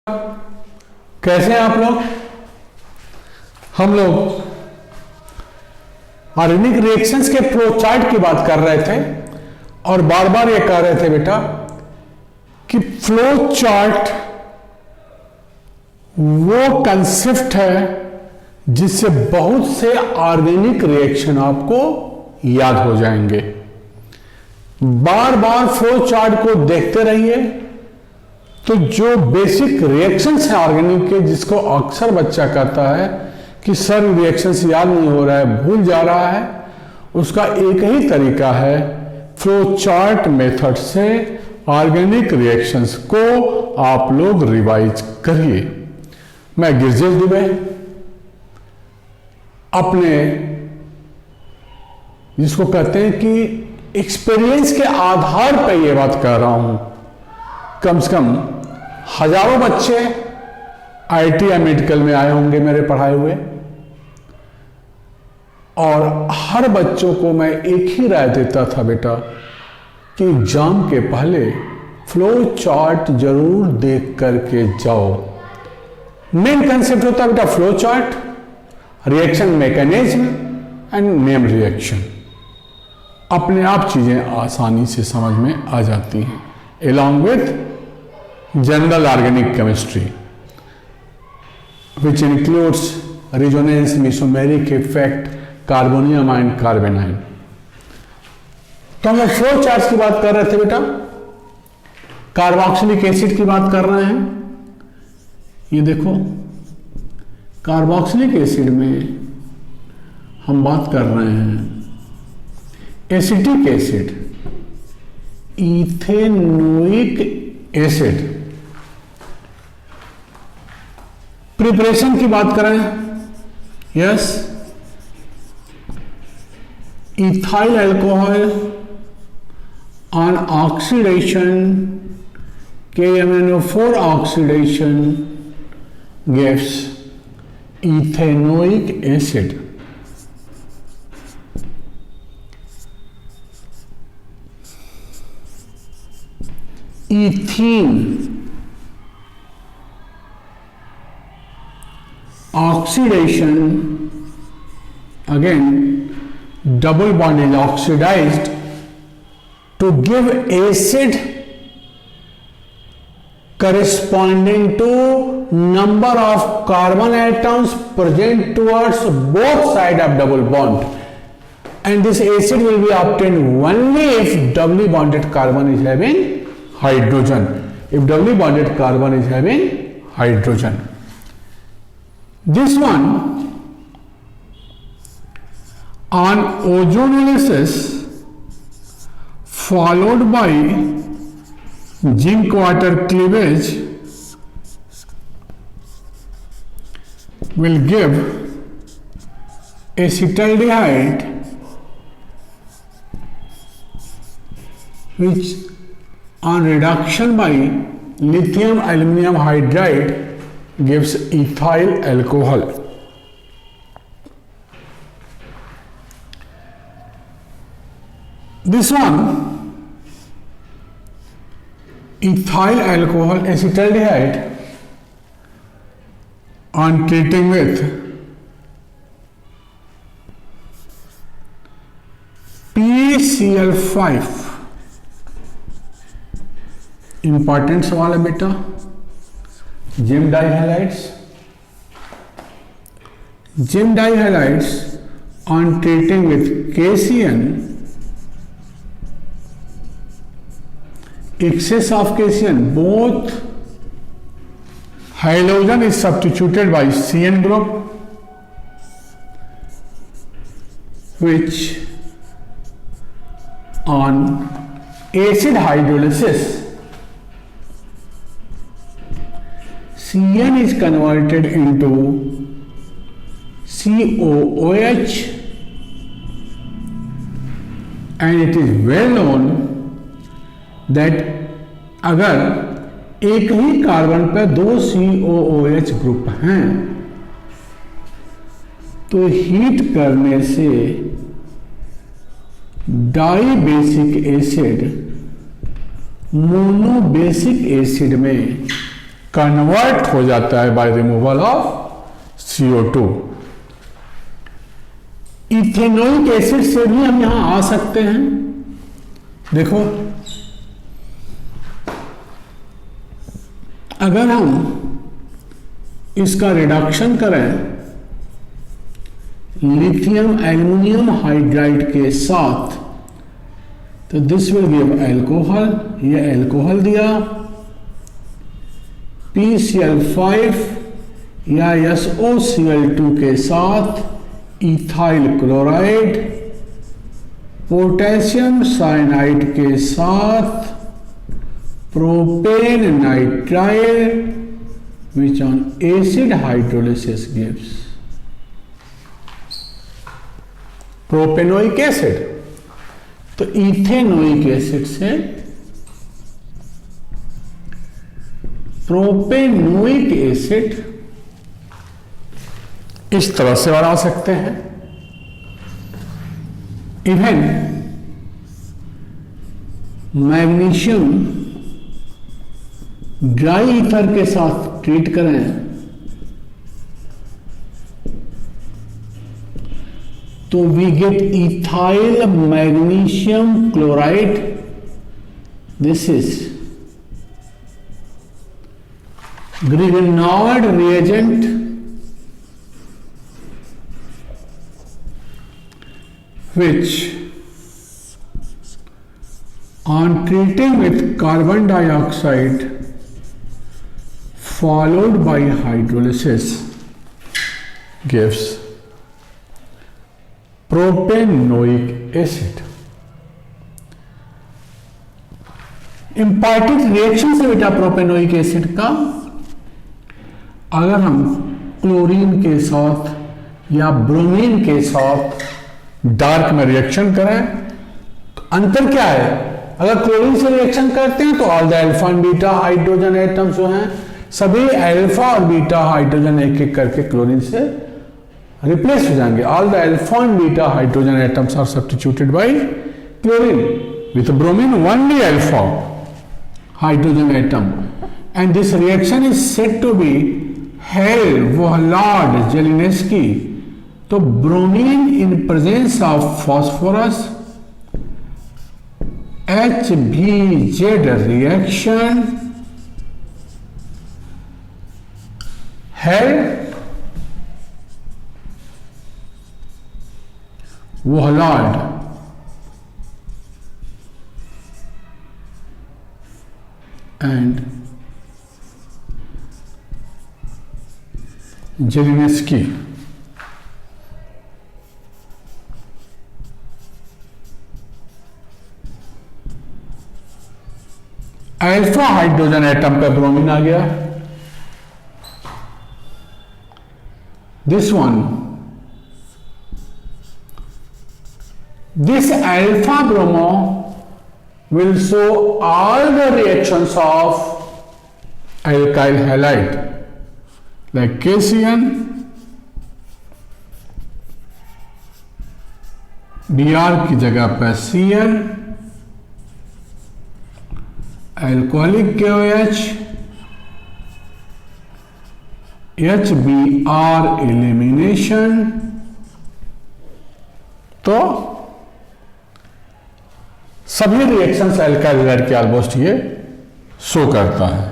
कैसे हैं आप लोग। हम लोग ऑर्गेनिक रिएक्शंस के फ्लो चार्ट की बात कर रहे थे और बार बार ये कह रहे थे बेटा कि फ्लो चार्ट वो कंसेप्ट है जिससे बहुत से ऑर्गेनिक रिएक्शन आपको याद हो जाएंगे। बार बार फ्लो चार्ट को देखते रहिए तो जो बेसिक रिएक्शंस हैं ऑर्गेनिक के, जिसको अक्सर बच्चा कहता है कि सर रिएक्शंस याद नहीं हो रहा है, भूल जा रहा है, उसका एक ही तरीका है फ्लो चार्ट मेथड से ऑर्गेनिक रिएक्शंस को आप लोग रिवाइज करिए। मैं गिरजेश दुबे अपने जिसको कहते हैं कि एक्सपीरियंस के आधार पर यह बात कह रहा हूं। कम से कम हजारों बच्चे आईटी या मेडिकल में आए होंगे मेरे पढ़ाए हुए, और हर बच्चों को मैं एक ही राय देता था बेटा कि एग्जाम के पहले फ्लो चार्ट जरूर देख करके जाओ। मेन कंसेप्ट होता है बेटा flow chart, reaction mechanism and name reaction. अपने आप चीजें आसानी से समझ में आ जाती हैं, along with general organic chemistry, which includes resonance, mesomeric effect, carbonium ion, carbon ion. तो हम फ्लो चार्ट की बात कर रहे थे बेटा, कार्बोक्सिलिक एसिड की बात कर रहे हैं। ये देखो कार्बोक्सिलिक एसिड में हम बात कर रहे हैं acetic acid, ethanoic acid. Preparation की बात करें, yes, ethyl alcohol on oxidation, KMnO4 oxidation gives ethanoic acid. Ethene oxidation, again double bond is oxidized to give acid corresponding to number of carbon atoms present towards both side of double bond, and this acid will be obtained only if doubly bonded carbon is having hydrogen, if doubly bonded carbon is having hydrogen. This one on ozonolysis followed by zinc water cleavage will give acetaldehyde, which on reduction by lithium aluminum hydride gives ethyl alcohol. This one, ethyl alcohol acetaldehyde, on treating with PaCl5, important सवाल है बेटा, gem dihalides, gem dihalides on treating with KCN, excess of KCN, both halogen is substituted by CN group, which on acid hydrolysis CN is converted into COOH, and it is well known that अगर एक ही carbon पर दो COOH group हैं तो heat करने से dibasic acid monobasic acid में convert हो जाता है by removal of CO2। Ethanoic acid से भी हम यहां आ सकते हैं। देखो, अगर हम इसका रिडक्शन करें लिथियम एल्युमिनियम हाइड्राइड के साथ, तो दिस विल गिव एल्कोहल, ये एल्कोहल दिया। PCl5 या SOCl2 के साथ इथाइल क्लोराइड, पोटेशियम साइनाइड के साथ propane nitrile, which on acid hydrolysis gives propanoic acid. तो इथेनोइक एसिड से प्रोपेनोइक एसिड इस तरह से बना सकते हैं। इवन मैग्नीशियम ड्राई ईथर के साथ ट्रीट करें तो we get ethyl magnesium chloride. This is Grignard reagent which on treating with carbon dioxide followed by hydrolysis gives propanoic acid। Important reaction से बेटा प्रोपेनोइक एसिड का, अगर हम क्लोरीन के साथ या ब्रोमीन के साथ डार्क में रिएक्शन करें तो अंतर क्या है? अगर क्लोरीन से रिएक्शन करते हैं तो all the alpha and beta hydrogen atoms जो हैं सभी अल्फा और बीटा हाइड्रोजन एक एक करके क्लोरीन से रिप्लेस हो जाएंगे। All the alpha and beta hydrogen atoms are substituted by chlorine, with bromine only alpha hydrogen atom, and this reaction is said to be Hell-Volhard-Zelinsky. तो bromine in presence of phosphorus HBZ reaction Hell-Volhard and Zelinsky. Alpha hydrogen atom पे bromine आ गया। This one, this alpha bromo will show all the reactions of alkyl halide like KCN, Br की जगह पर Cl, alcoholic KOH, HBr elimination। तो सभी reactions alkyl halide के almost ये शो करता है।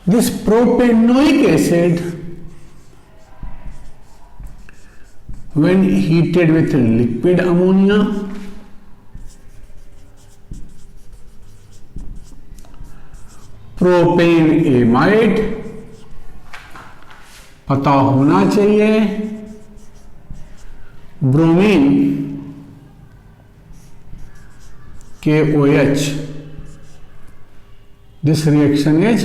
This propanoic acid when heated with liquid ammonia propane amide पता होना चाहिए, bromine KOH, this reaction is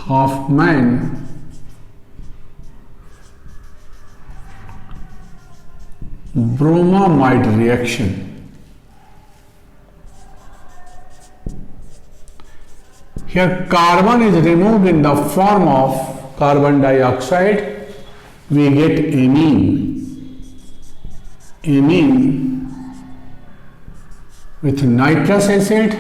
Hofmann bromamide reaction। Here carbon is removed in the form of carbon dioxide, we get amine। amine with nitrous acid,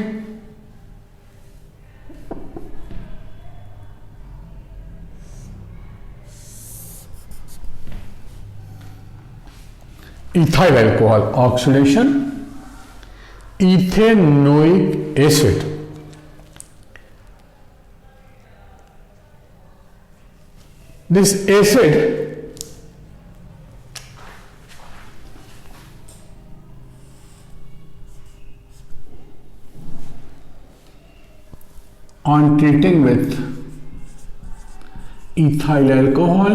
ethyl alcohol oxidation, ethanoic acid. This acid on treating with ethyl alcohol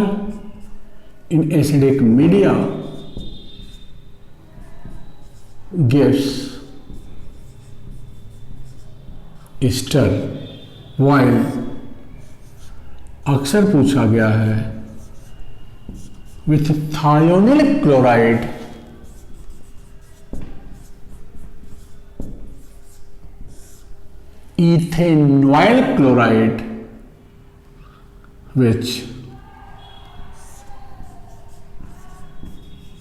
in acidic media gives ester, while अक्सर पूछा गया है with thionyl chloride ethanoyl chloride which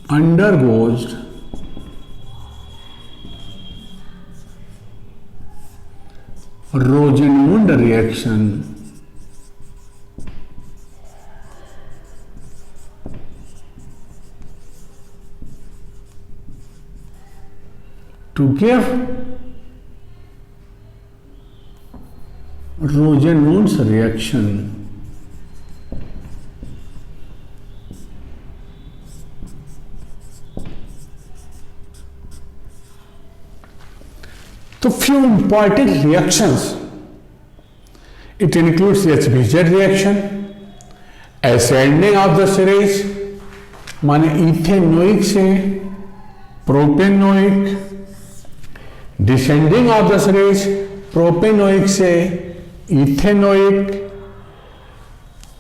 undergoes Rosenmund reaction to give Rosenmund's reaction तो few important reactions. It includes HBZ reaction, ascending of the series माने ethanoic से propanoic, descending of the series propanoic से ethanoic,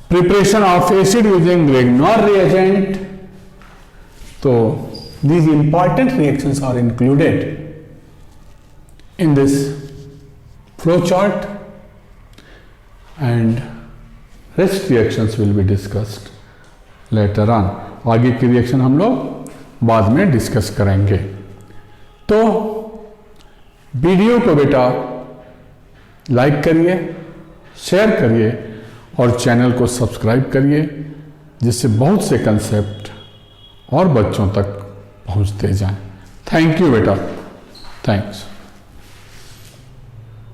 preparation of acid using Grignard reagent. तो these important reactions are included in this flow chart and rest reactions will be discussed later on. आगे की reaction हम लोग बाद में discuss करेंगे. तो वीडियो को बेटा लाइक करिए, शेयर करिए और चैनल को सब्सक्राइब करिए, जिससे बहुत से कंसेप्ट और बच्चों तक पहुंचते जाएं. थैंक यू बेटा, थैंक्स.